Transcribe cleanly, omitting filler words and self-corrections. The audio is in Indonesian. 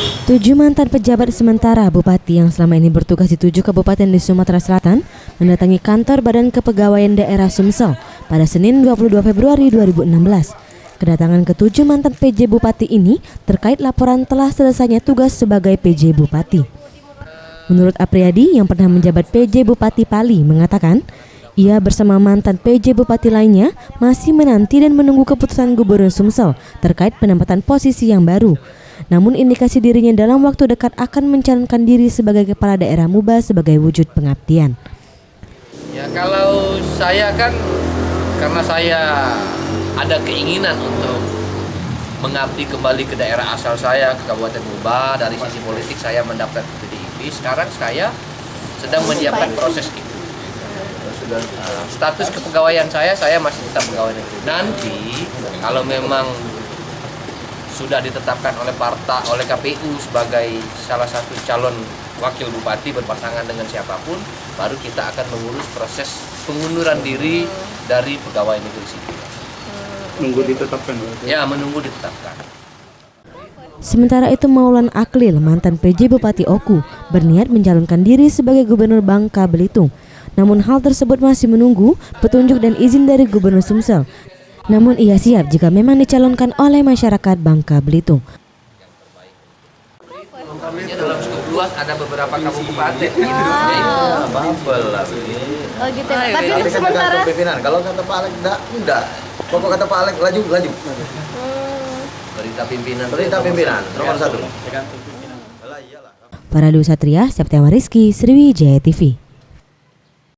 7 mantan pejabat sementara bupati yang selama ini bertugas di 7 kabupaten di Sumatera Selatan mendatangi kantor Badan Kepegawaian Daerah Sumsel pada Senin 22 Februari 2016. Kedatangan ke-7 mantan PJ Bupati ini terkait laporan telah selesainya tugas sebagai PJ Bupati. Menurut Apriyadi yang pernah menjabat PJ Bupati Pali mengatakan, ia bersama mantan PJ Bupati lainnya masih menanti dan menunggu keputusan Gubernur Sumsel terkait penempatan posisi yang baru. Namun indikasi dirinya dalam waktu dekat akan mencalonkan diri sebagai kepala daerah Muba sebagai wujud pengabdian. Ya kalau saya kan karena saya ada keinginan untuk mengabdi kembali ke daerah asal saya, ke Kabupaten Muba. Dari sisi politik saya mendaftar ke PDIP. Sekarang saya sedang menyiapkan proses itu. Status kepegawaian saya masih tetap pegawai negeri. Nanti kalau memang sudah ditetapkan oleh partai, oleh KPU sebagai salah satu calon wakil bupati berpasangan dengan siapapun, baru kita akan mengurus proses pengunduran diri dari pegawai negeri sipil. Menunggu ditetapkan? Ya, menunggu ditetapkan. Sementara itu Maulan Aklil, mantan PJ Bupati Oku, berniat mencalonkan diri sebagai Gubernur Bangka Belitung. Namun hal tersebut masih menunggu petunjuk dan izin dari Gubernur Sumsel. Namun ia siap jika memang dicalonkan oleh masyarakat Bangka Belitung. Dalam skup luas ada beberapa kabupaten. Oh gitu. Tapi untuk sementara pimpinan. Kalau kata Pak Alex enggak. Pokok kata Pak Alex laju. Perintah pimpinan nomor 1. Para Satria, Septiama Rizky, Sriwijaya TV.